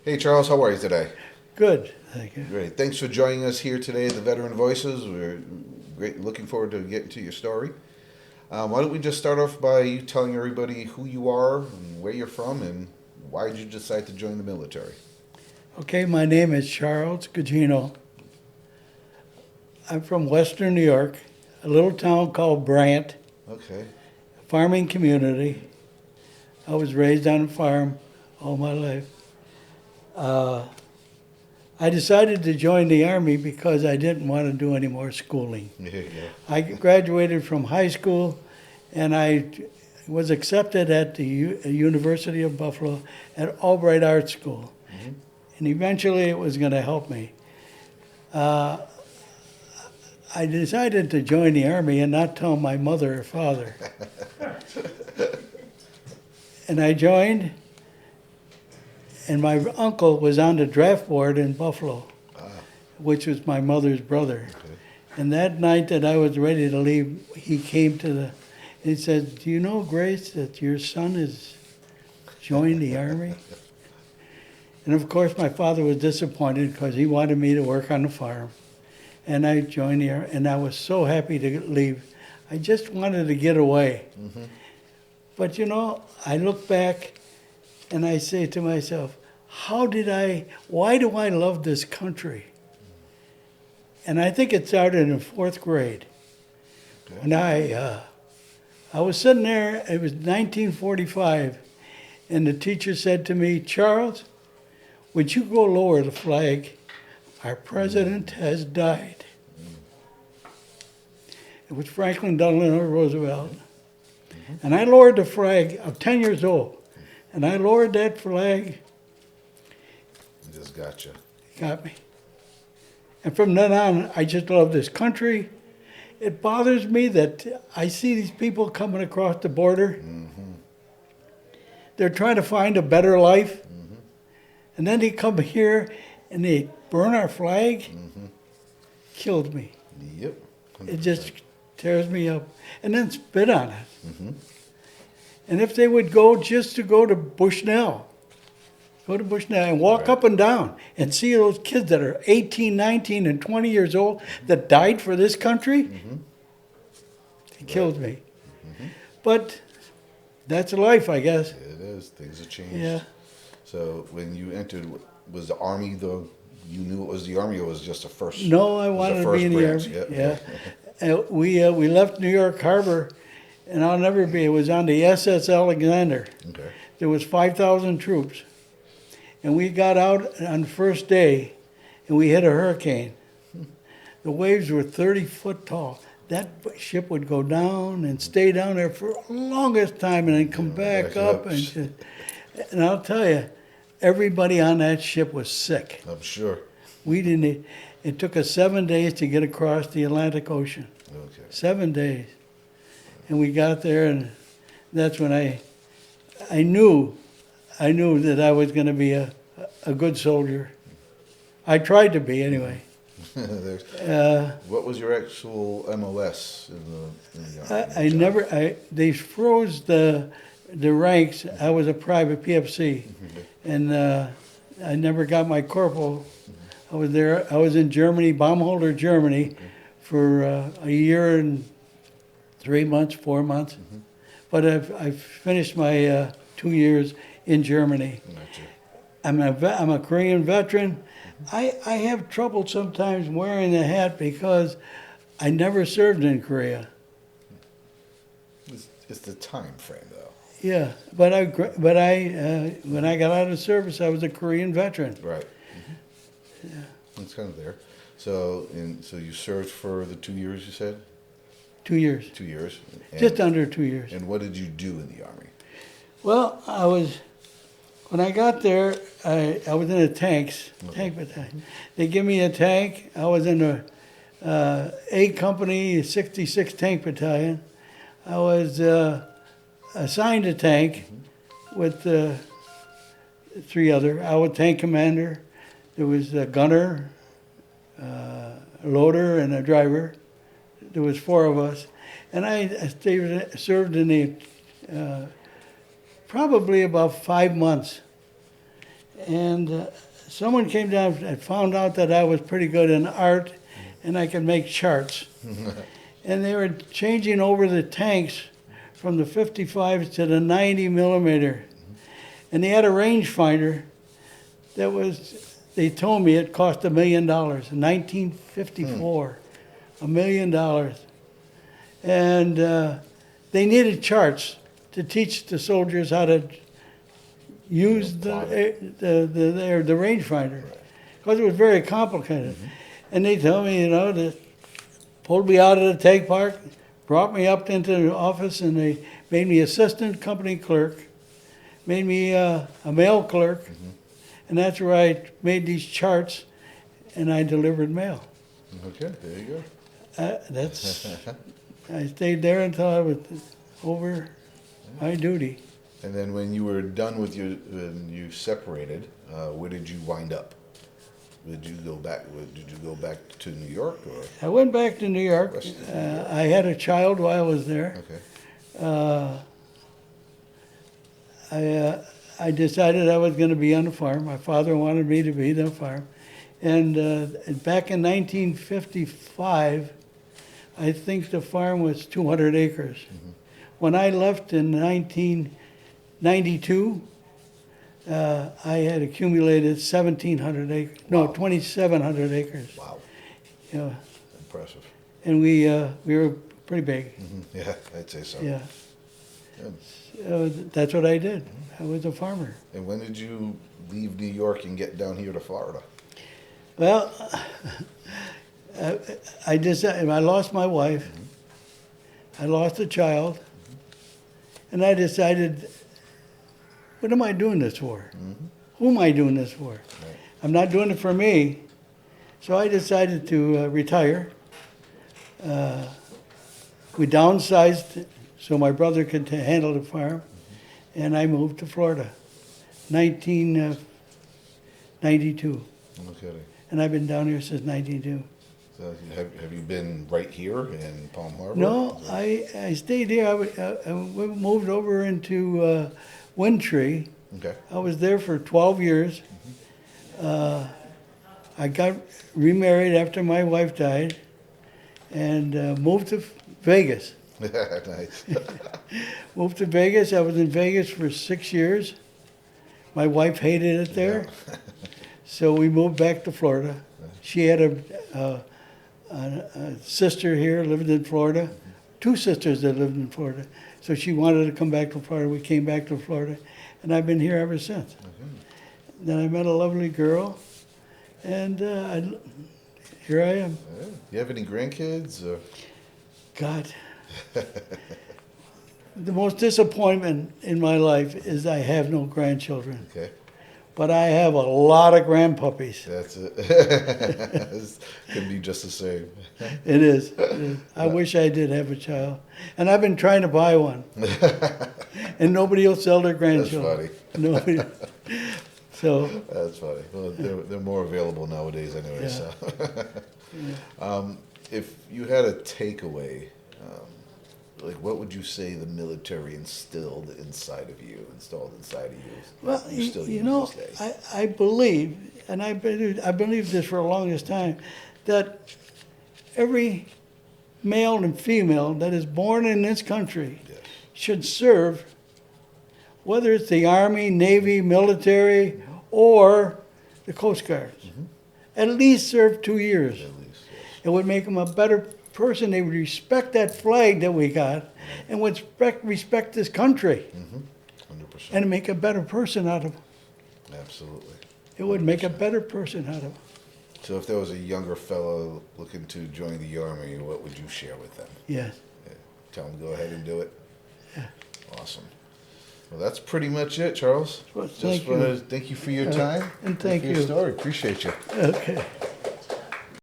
Hey Charles, how are you today? Good, thank you. Great. Thanks for joining us here today at the Veteran Voices. We're great, looking forward to getting to your story. Why don't we just start off by you telling everybody who you are and where you're from and why did you decide to join the military? Okay, my name is Charles Gugino. I'm from Western New York, a little town called Brant, Okay. a farming community. I was raised on a farm all my life. Uh, I decided to join the Army because I didn't want to do any more schooling. Yeah. I graduated from high school and I was accepted at the University of Buffalo at Albright Art School. Mhm. And eventually it was going to help me. Uh, I decided to join the Army and not tell my mother or father. And I joined, and my uncle was on the draft board in Buffalo, Ah, which was my mother's brother. okay. And that night that I was ready to leave, he came to he said, "Do you know, Grace, that your son has joined the Army?" And of course, my father was disappointed because he wanted me to work on the farm. And I joined the Army, and I was so happy to leave. I just wanted to get away. Mhm. But I look back and I say to myself, why do I love this country? And I think it started in fourth grade. Okay. When I was sitting there, it was 1945, and the teacher said to me, "Charles, would you go lower the flag? Our president has died." It was Franklin Delano Roosevelt. And I lowered the flag. I'm 10 years old. And I lowered that flag. It just got you. Got me. And from then on, I just love this country. It bothers me that I see these people coming across the border. Mm-hmm. They're trying to find a better life. And then they come here and they burn our flag. Killed me. Yep. It just tears me up. And then spit on it. Mm-hmm. And if they would go just to go to Bushnell, and walk Right. up and down and see those kids that are 18, 19, and 20 years old that died for this country, it killed me. But that's life, I guess. It is. Things have changed. Yeah. So when you entered, was the Army you knew it was the Army or was it just a first? No, I it was wanted to first be in the branch? Army. Yep. Yeah. And we left New York Harbor, and I'll never be. It was on the SS Alexander. Okay. There was 5,000 troops. And we got out on the first day, and we hit a hurricane. The waves were 30 foot tall. That ship would go down and stay down there for the longest time and then come back up. And I'll tell you, everybody on that ship was sick. I'm sure. We didn't. It took us 7 days to get across the Atlantic Ocean. Okay. 7 days. And we got there, and that's when I knew that I was going to be a good soldier. I tried to be anyway. What was your actual MOS in the Army? They froze the ranks. I was a private PFC, and I never got my corporal. I was there. I was in Germany, Baumholder, Germany, for a year and 3 months, 4 months. But I finished my 2 years in Germany. Gotcha. I'm a Korean veteran. I have trouble sometimes wearing the hat because I never served in Korea. It's the time frame, though. Yeah, but when I got out of service, I was a Korean veteran. Right. Yeah. It's kind of there. So, so you served for the 2 years, you said? 2 years, 2 years. just under 2 years. And what did you do in the Army? Well, when I got there, I was in a tank battalion. They give me a tank. I was in the A Company 66 Tank Battalion. I was assigned a tank with three other. I was tank commander. There was a gunner, a loader, and a driver. There was four of us. And I served in the probably about 5 months. and someone came down and found out that I was pretty good in art, and I could make charts. And they were changing over the tanks from the 55s to the 90 millimeter. And they had a rangefinder that was, they told me it cost $1 million in 1954. $1 million. And they needed charts to teach the soldiers how to use the rangefinder, because it was very complicated. And they told me, they pulled me out of the tank park, brought me up into the office, and they made me assistant company clerk, made me a mail clerk, and that's where I made these charts, and I delivered mail. Okay, there you go. I stayed there until I was over my duty. And then when you were done with when you separated, where did you wind up? Did you go back to New York, or? I went back to New York. I had a child while I was there. Okay. I decided I was going to be on the farm. My father wanted me to be on the farm. And back in 1955, I think the farm was 200 acres. When I left in 1992, I had accumulated 1,700 acres. No, 2,700 acres. Wow. Yeah. Impressive. And we were pretty big. Yeah, I'd say so. Yeah. Good. That's what I did. I was a farmer. And when did you leave New York and get down here to Florida? Well, I lost my wife. I lost a child. And I decided, what am I doing this for? Who am I doing this for? Right. I'm not doing it for me. So I decided to retire. We downsized so my brother could handle the farm. And I moved to Florida, 1992. No kidding. And I've been down here since 92. So have you been right here in Palm Harbor? No, I stayed here. I moved over into Windtree. Okay. I was there for 12 years. I got remarried after my wife died and moved to Vegas. Nice. Moved to Vegas. I was in Vegas for 6 years. My wife hated it there. Yeah. So we moved back to Florida. She had a sister here, lived in Florida. Two sisters that lived in Florida. So she wanted to come back to Florida. We came back to Florida. And I've been here ever since. Then I met a lovely girl. And here I am. Yeah. You have any grandkids? Or? God. The most disappointment in my life is I have no grandchildren. Okay. But I have a lot of grandpuppies. That's it. Can be just the same. It is. I wish I did have a child. And I've been trying to buy one. And nobody will sell their grandchildren. That's funny. Nobody. So. That's funny. Well, they're more available nowadays anyway. Yeah. So. If you had a takeaway, like what would you say the military installed inside of you? Well, you still you use know, this day? I believe, and I believe this for the longest time, that every male and female that is born in this country Yes. should serve, whether it's the Army, Navy, military, or the Coast Guard. At least serve 2 years. At least, yes. It would make them a better person. They would respect that flag that we got and would respect this country 100%. and make a better person out of them. Absolutely. It would make a better person out of them. So if there was a younger fellow looking to join the Army, what would you share with them? Yes. Yeah. Tell them to go ahead and do it? Yeah. Awesome. Well, that's pretty much it, Charles. Well, Just thank want you. to thank you for your time and thank for your you. story. Appreciate you. Okay.